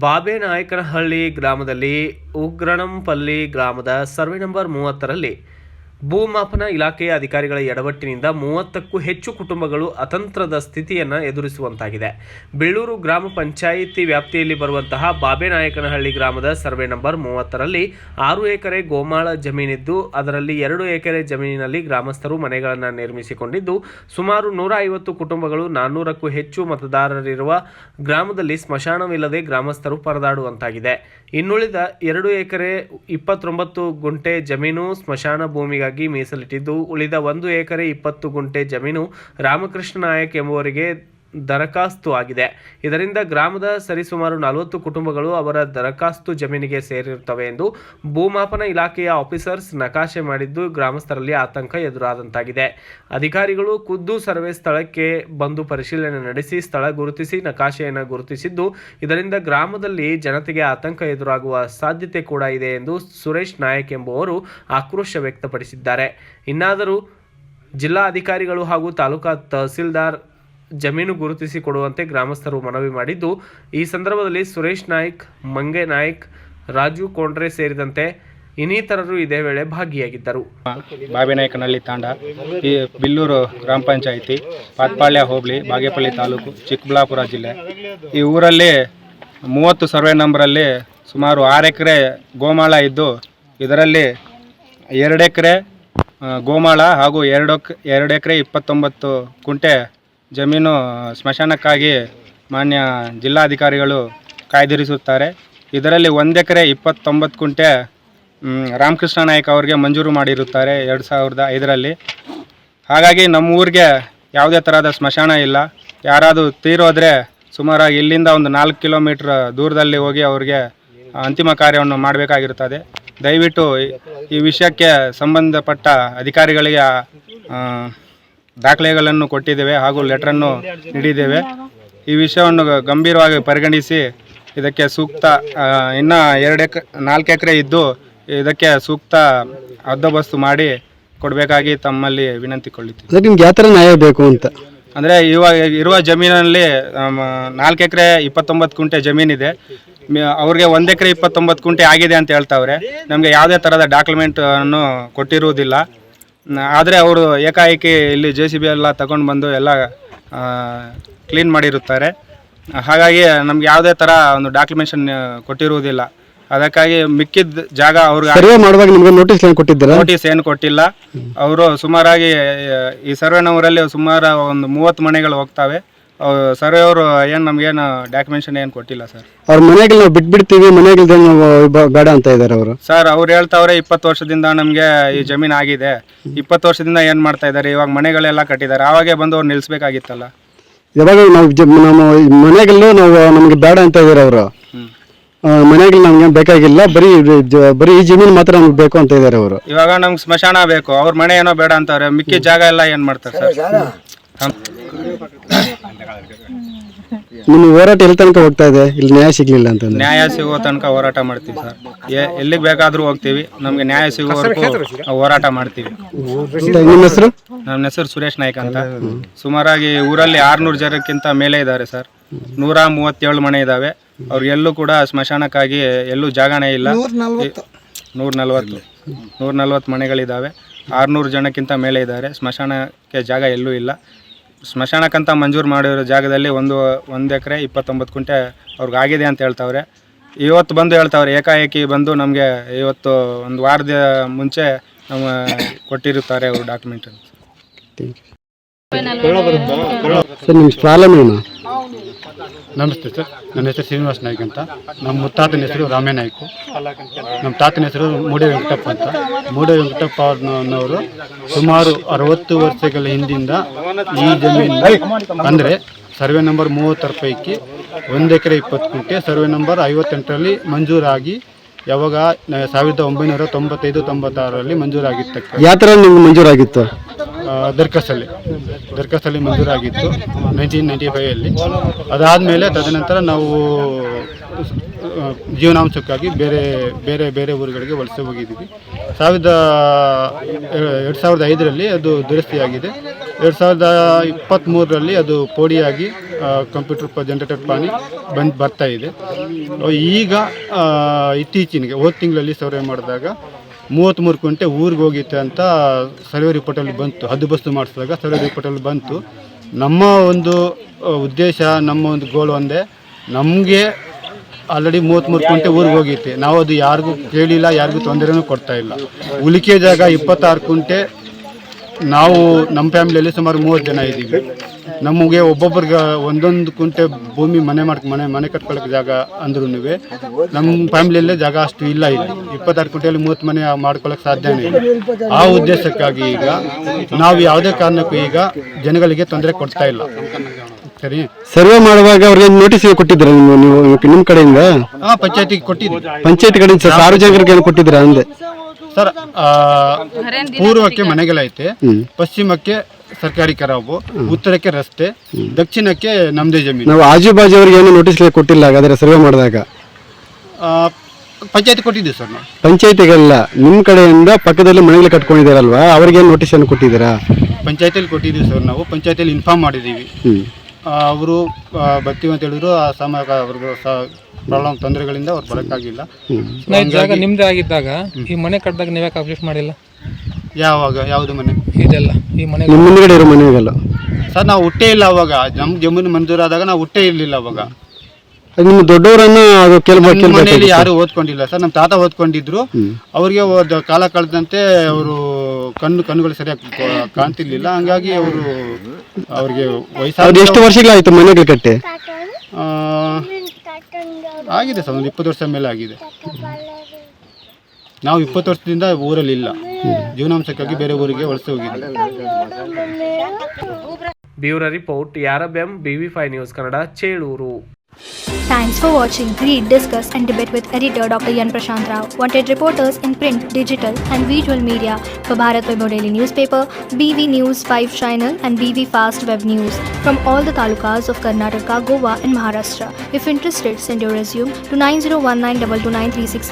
ಬಾಬೇನಾಯಕನಹಳ್ಳಿ ಗ್ರಾಮದಲ್ಲಿ ಉಗ್ರಣಂಪಲ್ಲಿ ಗ್ರಾಮದ survey number 30ರಲ್ಲಿ ಭೂಮಾಪನ ಇಲಾಖೆಯ ಅಧಿಕಾರಿಗಳ ಎಡವಟ್ಟಿನಿಂದ 30ಕ್ಕೂ ಹೆಚ್ಚು ಕುಟುಂಬಗಳು ಅತಂತ್ರದ ಸ್ಥಿತಿಯನ್ನು ಎದುರಿಸುವಂತಾಗಿದೆ. ಬೆಳ್ಳೂರು ಗ್ರಾಮ ಪಂಚಾಯಿತಿ ವ್ಯಾಪ್ತಿಯಲ್ಲಿ ಬರುವಂತಹ ಬಾಬೇನಾಯಕನಹಳ್ಳಿ ಗ್ರಾಮದ ಸರ್ವೆ ನಂಬರ್ 30ರಲ್ಲಿ 6 ಎಕರೆ ಗೋಮಾಳ ಜಮೀನಿದ್ದು, ಅದರಲ್ಲಿ 2 ಎಕರೆ ಜಮೀನಿನಲ್ಲಿ ಗ್ರಾಮಸ್ಥರು ಮನೆಗಳನ್ನು ನಿರ್ಮಿಸಿಕೊಂಡಿದ್ದು, ಸುಮಾರು 150 ಕುಟುಂಬಗಳು 400ಕ್ಕೂ ಹೆಚ್ಚು ಮತದಾರರಿರುವ ಗ್ರಾಮದಲ್ಲಿ ಸ್ಮಶಾನವಿಲ್ಲದೆ ಗ್ರಾಮಸ್ಥರು ಪರದಾಡುವಂತಾಗಿದೆ. ಇನ್ನುಳಿದ 2 ಎಕರೆ 29 ಗುಂಟೆ ಜಮೀನು ಸ್ಮಶಾನ ಭೂಮಿಗಾಗಿ ಮೀಸಲಿಟ್ಟಿದ್ದು, ಉಳಿದ 1 ಎಕರೆ 20 ಗುಂಟೆ ಜಮೀನು ರಾಮಕೃಷ್ಣ ನಾಯಕ್ ಎಂಬುವರಿಗೆ ದರಖಾಸ್ತು ಆಗಿದೆ. ಇದರಿಂದ ಗ್ರಾಮದ ಸರಿಸುಮಾರು 40 ಕುಟುಂಬಗಳು ಅವರ ದರಖಾಸ್ತು ಜಮೀನಿಗೆ ಸೇರಿರುತ್ತವೆ ಎಂದು ಭೂಮಾಪನ ಇಲಾಖೆಯ ಆಫೀಸರ್ಸ್ ನಕಾಶೆ ಮಾಡಿದ್ದು, ಗ್ರಾಮಸ್ಥರಲ್ಲಿ ಆತಂಕ ಎದುರಾದಂತಾಗಿದೆ. ಅಧಿಕಾರಿಗಳು ಖುದ್ದು ಸರ್ವೆ ಸ್ಥಳಕ್ಕೆ ಬಂದು ಪರಿಶೀಲನೆ ನಡೆಸಿ ಸ್ಥಳ ಗುರುತಿಸಿ ನಕಾಶೆಯನ್ನು ಗುರುತಿಸಿದ್ದು, ಇದರಿಂದ ಗ್ರಾಮದಲ್ಲಿ ಜನತೆಗೆ ಆತಂಕ ಎದುರಾಗುವ ಸಾಧ್ಯತೆ ಕೂಡ ಇದೆ ಎಂದು ಸುರೇಶ್ ನಾಯಕ್ ಎಂಬುವರು ಆಕ್ರೋಶ ವ್ಯಕ್ತಪಡಿಸಿದ್ದಾರೆ. ಇನ್ನಾದರೂ ಜಿಲ್ಲಾ ಅಧಿಕಾರಿಗಳು ಹಾಗೂ ತಾಲೂಕಾ ತಹಸೀಲ್ದಾರ್ ಜಮೀನು ಗುರುತಿಸಿ ಕೊಡುವಂತೆ ಗ್ರಾಮಸ್ಥರು ಮನವಿ ಮಾಡಿದ್ದು, ಈ ಸಂದರ್ಭದಲ್ಲಿ ಸುರೇಶ್ ನಾಯ್ಕ್, ಮಂಗೆ ನಾಯ್ಕ್, ರಾಜು ಕೊಂಡ್ರೆ ಸೇರಿದಂತೆ ಇನ್ನಿತರರು ಇದೇ ವೇಳೆ ಭಾಗಿಯಾಗಿದ್ದರು. ಬಾಬೇನಾಯಕನಹಳ್ಳಿ ತಾಂಡ, ಈ ಬಿಲ್ಲೂರು ಗ್ರಾಮ ಪಂಚಾಯಿತಿ, ಪಾತ್ಪಾಳ್ಯ ಹೋಬಳಿ, ಬಾಗೇಪಲ್ಲಿ ತಾಲೂಕು, ಚಿಕ್ಕಬಳ್ಳಾಪುರ ಜಿಲ್ಲೆ. ಈ ಊರಲ್ಲಿ 30 ಸರ್ವೆ ನಂಬರಲ್ಲಿ ಸುಮಾರು 6 ಎಕರೆ ಗೋಮಾಳ ಇದ್ದು, ಇದರಲ್ಲಿ 2 ಎಕರೆ ಗೋಮಾಳ ಹಾಗೂ 2 ಎಕರೆ 29 ಕುಂಟೆ ಜಮೀನು ಸ್ಮಶಾನಕ್ಕಾಗಿ ಮಾನ್ಯ ಜಿಲ್ಲಾಧಿಕಾರಿಗಳು ಕಾಯ್ದಿರಿಸುತ್ತಾರೆ. ಇದರಲ್ಲಿ 1 ಎಕರೆ 29 ಕುಂಟೆ ರಾಮಕೃಷ್ಣ ನಾಯಕ್ ಅವರಿಗೆ ಮಂಜೂರು ಮಾಡಿರುತ್ತಾರೆ 2005ರಲ್ಲಿ. ಹಾಗಾಗಿ ನಮ್ಮ ಊರಿಗೆ ಯಾವುದೇ ಥರದ ಸ್ಮಶಾನ ಇಲ್ಲ. ಯಾರಾದರೂ ತೀರೋದ್ರೆ ಸುಮಾರಾಗಿ ಇಲ್ಲಿಂದ ಒಂದು 4 ಕಿಲೋಮೀಟ್ರ್ ದೂರದಲ್ಲಿ ಹೋಗಿ ಅವ್ರಿಗೆ ಅಂತಿಮ ಕಾರ್ಯವನ್ನು ಮಾಡಬೇಕಾಗಿರುತ್ತದೆ. ದಯವಿಟ್ಟು ಈ ವಿಷಯಕ್ಕೆ ಸಂಬಂಧಪಟ್ಟ ಅಧಿಕಾರಿಗಳಿಗೆ ದಾಖಲೆಗಳನ್ನು ಕೊಟ್ಟಿದ್ದೇವೆ ಹಾಗೂ ಲೆಟ್ರನ್ನು ನೀಡಿದ್ದೇವೆ. ಈ ವಿಷಯವನ್ನು ಗಂಭೀರವಾಗಿ ಪರಿಗಣಿಸಿ ಇದಕ್ಕೆ ಸೂಕ್ತ ಇನ್ನೂ 4 ಎಕರೆ ಇದ್ದು ಇದಕ್ಕೆ ಸೂಕ್ತ ಹದ್ದೋಬಸ್ತು ಮಾಡಿ ಕೊಡಬೇಕಾಗಿ ತಮ್ಮಲ್ಲಿ ವಿನಂತಿಕೊಳ್ಳುತ್ತೀವಿ. ನಿಮ್ಗೆ ಯಾವ ಥರ ನ್ಯಾಯ ಬೇಕು ಅಂತ ಅಂದರೆ ಇವಾಗ ಇರುವ ಜಮೀನಲ್ಲಿ 4 ಎಕರೆ 29 ಕುಂಟೆ ಜಮೀನಿದೆ. ಅವ್ರಿಗೆ 1 ಎಕರೆ 29 ಕುಂಟೆ ಆಗಿದೆ ಅಂತ ಹೇಳ್ತಾವ್ರೆ. ನಮಗೆ ಯಾವುದೇ ಥರದ ಡಾಕ್ಯುಮೆಂಟನ್ನು ಕೊಟ್ಟಿರುವುದಿಲ್ಲ. ಆದರೆ ಅವರು ಏಕಾಏಕಿ ಇಲ್ಲಿ JCB ಎಲ್ಲ ತಗೊಂಡು ಬಂದು ಎಲ್ಲ ಕ್ಲೀನ್ ಮಾಡಿರುತ್ತಾರೆ. ಹಾಗಾಗಿ ನಮ್ಗೆ ಯಾವುದೇ ಥರ ಒಂದು ಡಾಕ್ಯುಮೆಂಟೇಷನ್ ಕೊಟ್ಟಿರುವುದಿಲ್ಲ. ಅದಕ್ಕಾಗಿ ಮಿಕ್ಕಿದ ಜಾಗ ಅವ್ರಿಗೆ ಸರ್ವೆ ಮಾಡುವಾಗ ನಿಮಗೆ ನೋಟಿಸ್ ಏನು ಕೊಟ್ಟಿದ್ದೀರಾ? ನೋಟಿಸ್ ಏನು ಕೊಟ್ಟಿಲ್ಲ. ಅವರು ಸುಮಾರಾಗಿ ಈ ಸರ್ವೆ ನಂಬರಲ್ಲಿ ಸುಮಾರು ಒಂದು 30 ಮನೆಗಳು ಹೋಗ್ತವೆ. ಸರ್ವೆ ಅವರು ಏನು ನಮಗೇನು ಡಾಕ್ಯುಮೆಂಟೇಷನ್ ಏನು ಕೊಟ್ಟಿಲ್ಲ ಸರ್. ಅವ್ರ ಮನೆಗಳು ನಾವು ಬಿಟ್ಬಿಡ್ತೀವಿ, ಮನೆಗಳು ನಾವು ಬೇಡ ಅಂತ ಇದ್ದಾರೆ ಅವರು. ಸರ್ ಅವ್ರು ಹೇಳ್ತಾವ್ರೆ 20 ವರ್ಷದಿಂದ ನಮಗೆ ಈ ಜಮೀನು ಆಗಿದೆ. 20 ವರ್ಷದಿಂದ ಏನು ಮಾಡ್ತಾ ಇದ್ದಾರೆ, ಇವಾಗ ಮನೆಗಳೆಲ್ಲ ಕಟ್ಟಿದ್ದಾರೆ. ಆವಾಗೇ ಬಂದು ಅವ್ರು ನಿಲ್ಲಿಸ್ಬೇಕಾಗಿತ್ತಲ್ಲ. ಯಾವಾಗ ನಾವು ನಮ್ಮ ಮನೆಗಳು ನಮಗೆ ಬೇಡ ಅಂತ ಇದ್ದಾರೆ ಅವರು. ಮನೆಗಳು ನಮ್ಗೆ ಬೇಕಾಗಿಲ್ಲ, ಬರೀ ಈ ಜಮೀನು ಮಾತ್ರ ನಮ್ಗೆ ಬೇಕು ಅಂತ ಇದ್ದಾರೆ ಅವರು. ಇವಾಗ ನಮ್ಗೆ ಸ್ಮಶಾನ ಬೇಕು, ಅವ್ರ ಮನೆ ಏನೋ ಬೇಡ ಅಂತಾರೆ. ಮಿಕ್ಕಿ ಜಾಗ ಎಲ್ಲ ಏನು ಮಾಡ್ತಾರೆ ಸರ್? ನಿಮ್ಮ ಹೋರಾಟ ಎಲ್ಲಿ ತನಕ ಹೋಗ್ತಾ ಇದೆ? ಇಲ್ಲಿ ನ್ಯಾಯ ಸಿಗ್ಲಿಲ್ಲ ಅಂತ. ನ್ಯಾಯ ಸಿಗೋ ತನಕ ಹೋರಾಟ ಮಾಡ್ತೀವಿ ಸರ್. ಎಲ್ಲಿಗೆ ಬೇಕಾದ್ರೂ ಹೋಗ್ತೀವಿ. ನಮ್ಗೆ ನ್ಯಾಯ ಸಿಗೋವರೆಗೂ ಹೋರಾಟ ಮಾಡ್ತೀವಿ. ನಿಮ್ಮ ಹೆಸರು? ನನ್ನ ಹೆಸರು ಸುರೇಶ್ ನಾಯ್ಕ್ ಅಂತ. ಸುಮಾರಾಗಿ ಊರಲ್ಲಿ 600 ಜನಕ್ಕಿಂತ ಮೇಲೆ ಇದ್ದಾರೆ ಸರ್. 137 ಮನೆ ಇದ್ದಾವೆ. ಅವ್ರಿಗೆಲ್ಲೂ ಕೂಡ ಸ್ಮಶಾನಕ್ಕಾಗಿ ಎಲ್ಲೂ ಜಾಗನೇ ಇಲ್ಲ. 140 ಮನೆಗಳಿದ್ದಾವೆ. 600 ಜನಕ್ಕಿಂತ ಮೇಲೆ ಇದ್ದಾರೆ. ಸ್ಮಶಾನಕ್ಕೆ ಜಾಗ ಎಲ್ಲೂ ಇಲ್ಲ. ಸ್ಮಶಾನಕ್ಕಂತ ಮಂಜೂರು ಮಾಡಿರೋ ಜಾಗದಲ್ಲಿ 1 ಎಕರೆ 29 ಕುಂಟೆ ಅವ್ರಿಗೆ ಆಗಿದೆ ಅಂತ ಹೇಳ್ತಾವ್ರೆ. ಇವತ್ತು ಬಂದು ಹೇಳ್ತಾವ್ರೆ, ಏಕಾಏಕಿ ಬಂದು ನಮಗೆ ಇವತ್ತು ಒಂದು ವಾರದ ಮುಂಚೆ ನಮ್ಮ ಕೊಟ್ಟಿರುತ್ತಾರೆ ಅವರು ಡಾಕ್ಯುಮೆಂಟ್. ಸರ್ ನಿಮ್ಮ ಪ್ರಾಬ್ಲಮ್ ಏನು? ನಮಸ್ತೆ ಸರ್, ನನ್ನ ಹೆಸರು ಶ್ರೀನಿವಾಸ ನಾಯ್ಕ್ ಅಂತ. ನಮ್ಮ ಮುತ್ತಾತನ ಹೆಸರು ರಾಮೇ ನಾಯ್ಕು. ನಮ್ಮ ತಾತನ ಹೆಸರು ಮೂಡೆ ವೆಂಕಟಪ್ಪ ಅಂತ. ಮೂಡೆ ವೆಂಕಟಪ್ಪ ಅವ್ರನ್ನವರು ಸುಮಾರು 60 ವರ್ಷಗಳ ಹಿಂದಿಂದ ಈ ಜಮೀನು ಅಂದರೆ ಸರ್ವೆ ನಂಬರ್ 30 ಪೈಕಿ 1 ಎಕರೆ 20 ಕುಂಟೆ ಸರ್ವೆ ನಂಬರ್ 58ರಲ್ಲಿ ಮಂಜೂರಾಗಿ ಯಾವಾಗ 1995-96ರಲ್ಲಿ ಮಂಜೂರಾಗಿತ್ತು. ಯಾವ ಥರ ನಿಮ್ಗೆ ಮಂಜೂರಾಗಿತ್ತು? ದರ್ಖಾಸ್ತಲ್ಲಿ ಮಂಜೂರಾಗಿತ್ತು 1995ಲ್ಲಿ. ಅದಾದಮೇಲೆ ತದನಂತರ ನಾವು ಜೀವನಾಂಶಕ್ಕಾಗಿ ಬೇರೆ ಬೇರೆ ಬೇರೆ ಊರುಗಳಿಗೆ ವಲಸೆ ಹೋಗಿದ್ದೀವಿ. 2005ರಲ್ಲಿ ಅದು ದುರಸ್ತಿಯಾಗಿದೆ. 2023ರಲ್ಲಿ ಅದು ಪೋಡಿಯಾಗಿ ಕಂಪ್ಯೂಟರ್ ಜನರೇಟೆಡ್ ಪಾನಿ ಬರ್ತಾ ಇದೆ. ಈಗ ಇತ್ತೀಚೆಗೆ ಹೋದ ತಿಂಗಳಲ್ಲಿ ಸರ್ವೆ ಮಾಡಿದಾಗ 33 ಕುಂಟೆ ಊರಿಗೆ ಹೋಗಿತ್ತೆ ಅಂತ ಸರ್ವೆ ರಿಪೋರ್ಟಲ್ಲಿ ಬಂತು. ಹದ್ದುಬಸ್ತು ಮಾಡಿಸಿದಾಗ ಸರ್ವೆ ರಿಪೋರ್ಟಲ್ಲಿ ಬಂತು. ನಮ್ಮ ಒಂದು ಉದ್ದೇಶ, ನಮ್ಮ ಒಂದು ಗೋಲ್ ಒಂದೇ, ನಮಗೆ ಆಲ್ರೆಡಿ 33 ಕುಂಟೆ ಊರಿಗೆ ಹೋಗಿತ್ತೆ. ನಾವು ಅದು ಯಾರಿಗೂ ಕೇಳಿಲ್ಲ, ಯಾರಿಗೂ ತೊಂದರೆನೂ ಕೊಡ್ತಾ ಇಲ್ಲ. ಉಳಿಕೆ ಜಾಗ 26 ಕುಂಟೆ. ನಾವು ನಮ್ಮ ಫ್ಯಾಮಿಲಿಯಲ್ಲಿ ಸುಮಾರು 30 ಜನ ಇದ್ದೀವಿ. ನಮಗೆ ಒಬ್ಬೊಬ್ಬರಿಗೆ ಒಂದೊಂದು ಕುಂಟೆ ಭೂಮಿ ಮನೆ ಕಟ್ಕೊಳ್ಳೋಕೆ ಜಾಗ ಅಂದ್ರೂ ನಮ್ಮ ಫ್ಯಾಮಿಲಿಯಲ್ಲೇ ಜಾಗ ಅಷ್ಟು ಇಲ್ಲ. ಇಲ್ಲಿ 26 ಕುಂಟೆಯಲ್ಲಿ 30 ಮನೆ ಮಾಡ್ಕೊಳ್ಳೋಕೆ ಸಾಧ್ಯನೇ ಇಲ್ಲ. ಆ ಉದ್ದೇಶಕ್ಕಾಗಿ ಈಗ ನಾವು ಯಾವುದೇ ಕಾರಣಕ್ಕೂ ಈಗ ಜನಗಳಿಗೆ ತೊಂದರೆ ಕೊಡ್ತಾ ಇಲ್ಲ. ಸರಿ, ಸರ್ವೆ ಮಾಡುವಾಗ ಅವ್ರಿಗೆ ನೋಟಿಸ್ ಕೊಟ್ಟಿದ್ದೀರಾ ನೀವು ನಿಮ್ಮ ಕಡೆಯಿಂದ? ಪಂಚಾಯತಿಗೆ ಕೊಟ್ಟಿದ್ದೀವಿ. ಪಂಚಾಯತ್ ಕಡೆಯಿಂದ ಸಾರ್ವಜನಿಕರಿಗೆ ಏನು ಕೊಟ್ಟಿದ್ದೀರಾ ಅಂದೆ? ಸರ್, ಪೂರ್ವಕ್ಕೆ ಮನೆಗಳೈತೆ, ಪಶ್ಚಿಮಕ್ಕೆ ಸರ್ಕಾರಿ ಕರಾಬು, ಉತ್ತರಕ್ಕೆ ರಸ್ತೆ, ದಕ್ಷಿಣಕ್ಕೆ ನಮ್ಮದೇ ಜಮೀನು. ನಾವು ಆಜು ಬಾಜು ಅವ್ರಿಗೆ ಏನು ನೋಟಿಸ್ ಕೊಟ್ಟಿಲ್ಲ ಹಾಗಾದ್ರೆ ಸರ್ವೆ ಮಾಡಿದಾಗ? ಪಂಚಾಯತ್ ಕೊಟ್ಟಿದ್ದೀವಿ ಸರ್. ನಾವು ಪಂಚಾಯತಿಗೆಲ್ಲ ನಿಮ್ಮ ಕಡೆಯಿಂದ ಪಕ್ಕದಲ್ಲಿ ಮನೆಗಳು ಕಟ್ಕೊಂಡಿದ್ದಾರಲ್ವಾ, ಅವ್ರಿಗೆ ಏನು ನೋಟಿಸ್ ಅನ್ನು ಕೊಟ್ಟಿದ್ದೀರಾ? ಪಂಚಾಯತಿಯಲ್ಲಿ ಕೊಟ್ಟಿದ್ದೀವಿ ಸರ್. ನಾವು ಪಂಚಾಯತಿಯಲ್ಲಿ ಇನ್ಫಾರ್ಮ್ ಮಾಡಿದ್ದೀವಿ. ಅವರು ಬರ್ತೀವಿ ಅಂತ ಹೇಳಿದ್ರು. ಆ ಸಮಯ ಅವ್ರಿಗೆ ಪ್ರಾಬ್ಲಮ್ ತೊಂದರೆಗಳಿಂದ ಅವ್ರು ಬರೋಕ್ಕಾಗಿಲ್ಲ. ಜಾಗ ನಿಮ್ದೇ ಆಗಿದ್ದಾಗ ಈ ಮನೆ ಕಟ್ಟಿದಾಗ ನೀವೇ ಕಂಪ್ಲೀಟ್ ಮಾಡಿಲ್ಲ? ಯಾವಾಗ? ಯಾವುದು ಮನೆ? ಇದೆಲ್ಲ ಈ ಮನೆ ನಿಮ್ಮ ಮುಂದ್ಗಡೆ ಇರೋ ಮನೆಗೆಲ್ಲ ಸರ್ ನಾವು ಹುಟ್ಟೇ ಇಲ್ಲ ಅವಾಗ. ನಮ್ಮ ಜಮೀನು ಮಂಜೂರಾದಾಗ ನಾವು ಹುಟ್ಟೇ ಇರಲಿಲ್ಲ ಅವಾಗ. ನಿಮ್ಮ ದೊಡ್ಡವರನ್ನ ಅದು ಮನೆಯಲ್ಲಿ ಯಾರು ಓದ್ಕೊಂಡಿಲ್ಲ ಸರ್. ನಮ್ಮ ತಾತ ಓದ್ಕೊಂಡಿದ್ರು. ಅವ್ರಿಗೆ ಕಾಲ ಕಳೆದಂತೆ ಅವರು ಕಣ್ಣುಗಳು ಸರಿಯಾಗಿ ಕಾಣ್ತಿರ್ಲಿಲ್ಲ. ಹಂಗಾಗಿ ಅವ್ರಿಗೆ ವಯಸ್ಸಾದ ಎಷ್ಟು ವರ್ಷಗಳಾಯ್ತು ಮನೆಗಳು ಕಟ್ಟಿ? ಆಗಿದೆ ಸರ್, ಒಂದು 20 ವರ್ಷ ಮೇಲೆ ಆಗಿದೆ. ನಾವು 20 ವರ್ಷದಿಂದ ಊರಲ್ಲಿ ಇಲ್ಲ. ಜೀವನಾಂಶಕ್ಕಾಗಿ ಬೇರೆ ಊರಿಗೆ ವಲಸೆ ಹೋಗಿದ್ದೀವಿ. ಬ್ಯೂರೋ ರಿಪೋರ್ಟ್ ಯಾರಬ್ಎಂ BV5 news Kannada, Chelur. Thanks for watching. Read, discuss and debate with editor Dr. Yan Prashant Rao. Wanted reporters in print, digital and visual media for Bharat Vaibhav Daily Newspaper, BV News 5 Channel and BV Fast Web News from all the talukas of Karnataka, Goa and Maharashtra. If interested, send your resume to 9019229369.